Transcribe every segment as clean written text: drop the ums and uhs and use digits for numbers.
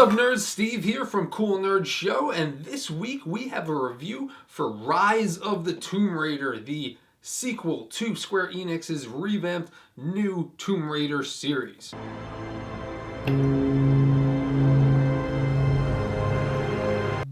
up, nerds? Steve here from Cool Nerd Show, and this week we have a review for Rise of the Tomb Raider, the sequel to Square Enix's revamped new Tomb Raider series.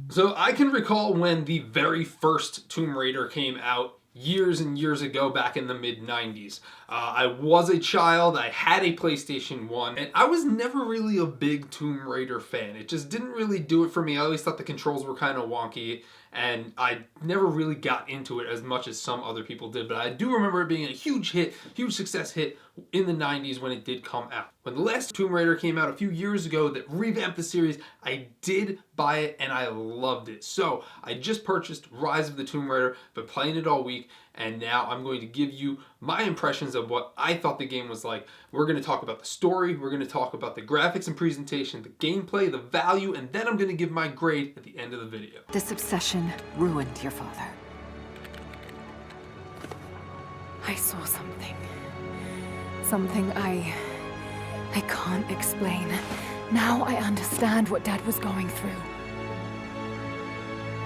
So I can recall when the very first Tomb Raider came out years and years ago, back in the mid-90s. I was a child, I had a PlayStation 1, and I was never really a big Tomb Raider fan. It just didn't really do it for me. I always thought the controls were kind of wonky, and I never really got into it as much as some other people did. But I do remember it being a huge hit, huge success hit in the 90s when it did come out. When the last Tomb Raider came out a few years ago that revamped the series, I did buy it and I loved it. So I just purchased Rise of the Tomb Raider, been playing it all week, and now I'm going to give you my impressions of what I thought the game was like. We're going to talk about the story, we're going to talk about the graphics and presentation, the gameplay, the value, and then I'm going to give my grade at the end of the video. This obsession ruined your father. I saw something. Something I can't explain. Now I understand what Dad was going through.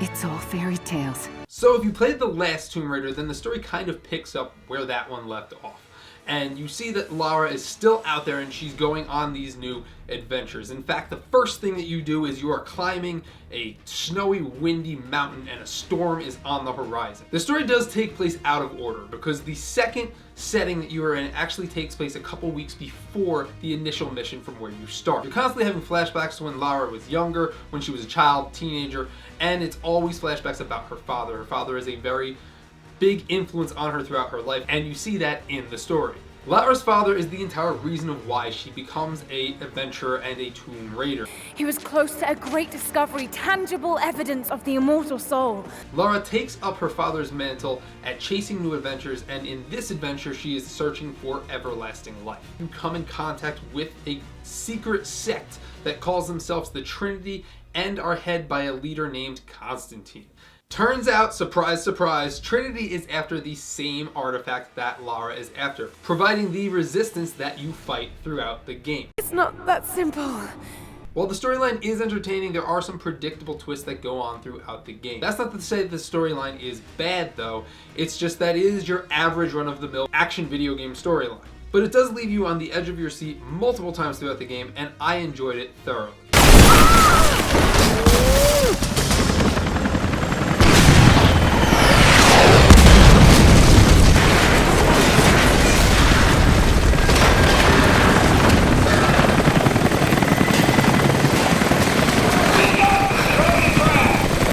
It's all fairy tales. So if you played the last Tomb Raider, then the story kind of picks up where that one left off. And you see that Lara is still out there and she's going on these new adventures. In fact, the first thing that you do is you are climbing a snowy, windy mountain and a storm is on the horizon. The story does take place out of order because the second setting that you are in actually takes place a couple weeks before the initial mission from where you start. You're constantly having flashbacks to when Lara was younger, when she was a child, teenager, and it's always flashbacks about her father. Her father is a very big influence on her throughout her life, and you see that in the story. Lara's father is the entire reason of why she becomes an adventurer and a Tomb Raider. He was close to a great discovery, tangible evidence of the immortal soul. Lara takes up her father's mantle at chasing new adventures, and in this adventure she is searching for everlasting life. You come in contact with a secret sect that calls themselves the Trinity and are headed by a leader named Constantine. Turns out, surprise, surprise, Trinity is after the same artifact that Lara is after, providing the resistance that you fight throughout the game. It's not that simple. While the storyline is entertaining, there are some predictable twists that go on throughout the game. That's not to say that the storyline is bad though, it's just that it is your average run-of-the-mill action video game storyline. But it does leave you on the edge of your seat multiple times throughout the game, and I enjoyed it thoroughly.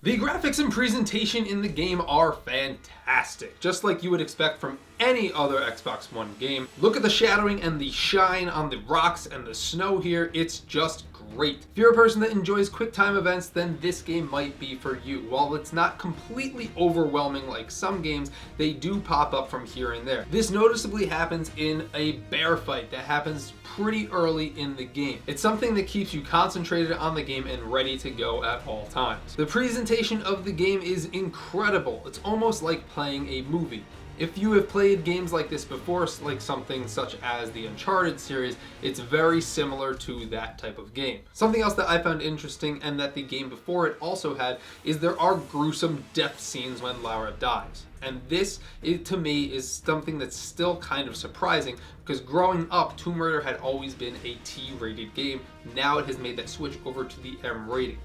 The graphics and presentation in the game are fantastic, just like you would expect from any other Xbox One game. Look at the shadowing and the shine on the rocks and the snow here, it's just great. If you're a person that enjoys quick time events, then this game might be for you. While it's not completely overwhelming like some games, they do pop up from here and there. This noticeably happens in a bear fight that happens pretty early in the game. It's something that keeps you concentrated on the game and ready to go at all times. The presentation of the game is incredible. It's almost like playing a movie. If you have played games like this before, like something such as the Uncharted series, it's very similar to that type of game. Something else that I found interesting and that the game before it also had is there are gruesome death scenes when Lara dies. And this, to me, is something that's still kind of surprising because growing up, Tomb Raider had always been a T-rated game. Now it has made that switch over to the M rating.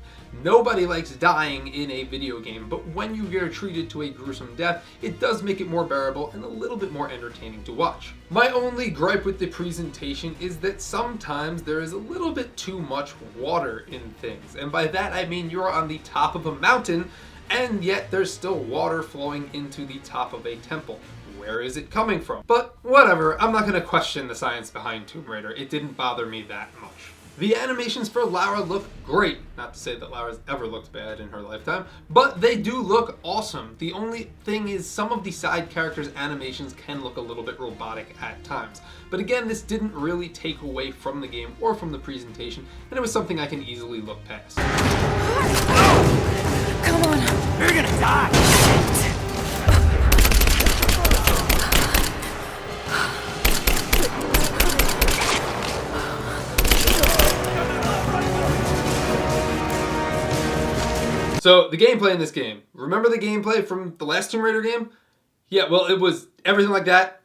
Nobody likes dying in a video game, but when you get treated to a gruesome death, it does make it more bearable and a little bit more entertaining to watch. My only gripe with the presentation is that sometimes there is a little bit too much water in things. And by that I mean you're on the top of a mountain, and yet there's still water flowing into the top of a temple. Where is it coming from? But whatever, I'm not going to question the science behind Tomb Raider. It didn't bother me that much. The animations for Lara look great. Not to say that Lara's ever looked bad in her lifetime, but they do look awesome. The only thing is some of the side characters' animations can look a little bit robotic at times. But again, this didn't really take away from the game or from the presentation, and it was something I can easily look past. Come on. You're gonna die! So the gameplay in this game, remember the gameplay from the last Tomb Raider game? Yeah, well, it was everything like that,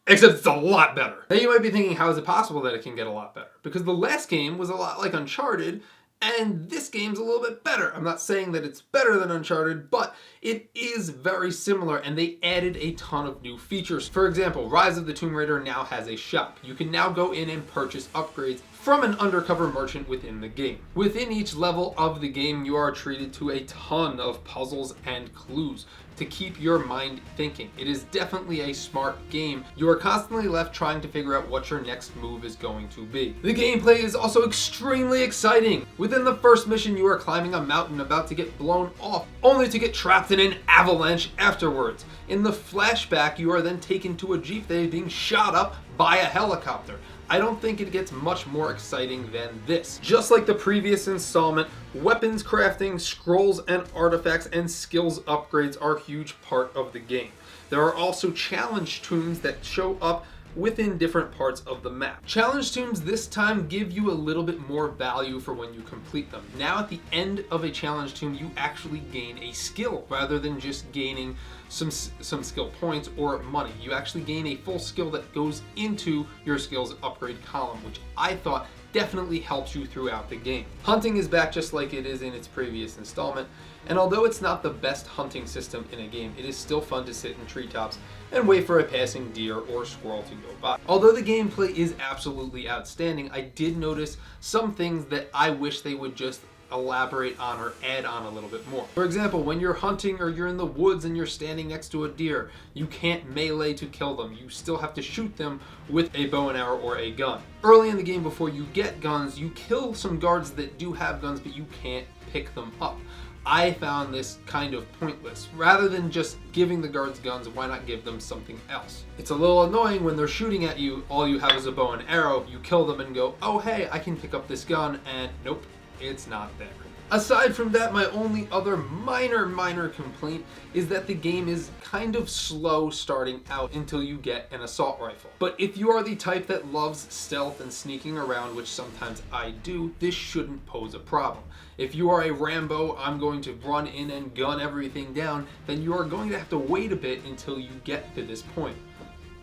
except it's a lot better. Now you might be thinking, how is it possible that it can get a lot better? Because the last game was a lot like Uncharted, and this game's a little bit better. I'm not saying that it's better than Uncharted, but it is very similar, and they added a ton of new features. For example, Rise of the Tomb Raider now has a shop. You can now go in and purchase upgrades from an undercover merchant within the game. Within each level of the game, you are treated to a ton of puzzles and clues to keep your mind thinking. It is definitely a smart game. You are constantly left trying to figure out what your next move is going to be. The gameplay is also extremely exciting. Within the first mission, you are climbing a mountain about to get blown off, only to get trapped in an avalanche afterwards. In the flashback, you are then taken to a jeep that is being shot up by a helicopter. I don't think it gets much more exciting than this. Just like the previous installment, weapons crafting, scrolls and artifacts, and skills upgrades are a huge part of the game. There are also challenge tombs that show up within different parts of the map. Challenge tombs this time give you a little bit more value for when you complete them. Now at the end of a challenge tomb, you actually gain a skill rather than just gaining some skill points or money. You actually gain a full skill that goes into your skills upgrade column, which I thought definitely helps you throughout the game. Hunting is back just like it is in its previous installment, and although it's not the best hunting system in a game, it is still fun to sit in treetops and wait for a passing deer or squirrel to go by. Although the gameplay is absolutely outstanding, I did notice some things that I wish they would just elaborate on or add on a little bit more. For example, when you're hunting or you're in the woods and you're standing next to a deer, you can't melee to kill them. You still have to shoot them with a bow and arrow or a gun. Early in the game, before you get guns, you kill some guards that do have guns, but you can't pick them up. I found this kind of pointless. Rather than just giving the guards guns, why not give them something else? It's a little annoying when they're shooting at you, all you have is a bow and arrow, you kill them and go, oh hey, I can pick up this gun, and nope, it's not there. Aside from that, my only other minor complaint is that the game is kind of slow starting out until you get an assault rifle. But if you are the type that loves stealth and sneaking around, which sometimes I do, this shouldn't pose a problem. If you are a Rambo, I'm going to run in and gun everything down, then you are going to have to wait a bit until you get to this point.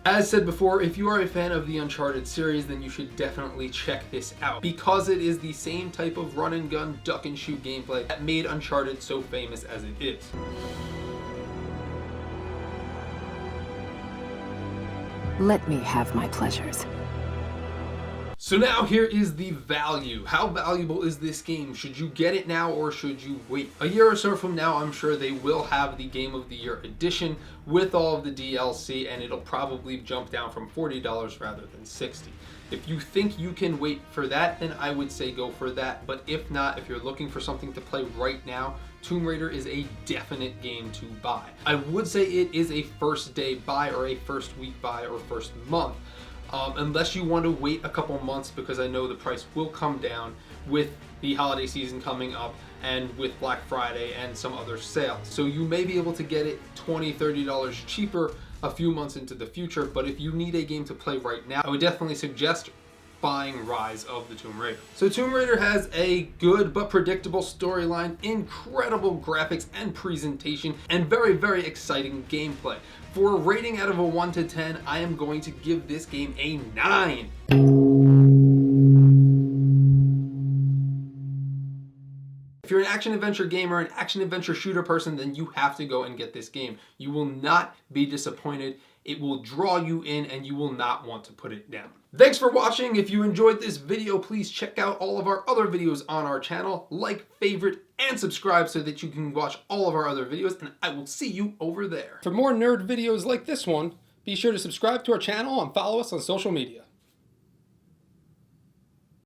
As said before, if you are a fan of the Uncharted series, then you should definitely check this out, because it is the same type of run and gun, duck and shoot gameplay that made Uncharted so famous as it is. Let me have my pleasures. So now here is the value. How valuable is this game? Should you get it now or should you wait? A year or so from now, I'm sure they will have the Game of the Year edition with all of the DLC, and it'll probably jump down from $40 rather than $60. If you think you can wait for that, then I would say go for that. But if not, if you're looking for something to play right now, Tomb Raider is a definite game to buy. I would say it is a first day buy or a first week buy or first month. Unless you want to wait a couple months, because I know the price will come down with the holiday season coming up and with Black Friday and some other sales. So you may be able to get it $20, $30 cheaper a few months into the future, but if you need a game to play right now, I would definitely suggest buying Rise of the Tomb Raider. So Tomb Raider has a good but predictable storyline, incredible graphics and presentation, and very exciting gameplay. For a rating out of a 1 to 10, I am going to give this game a 9. If you're an action-adventure gamer, an action-adventure shooter person, then you have to go and get this game. You will not be disappointed. It will draw you in and you will not want to put it down. Thanks for watching. If you enjoyed this video, please check out all of our other videos on our channel. Like, favorite, and subscribe so that you can watch all of our other videos, and I will see you over there. For more nerd videos like this one, be sure to subscribe to our channel and follow us on social media.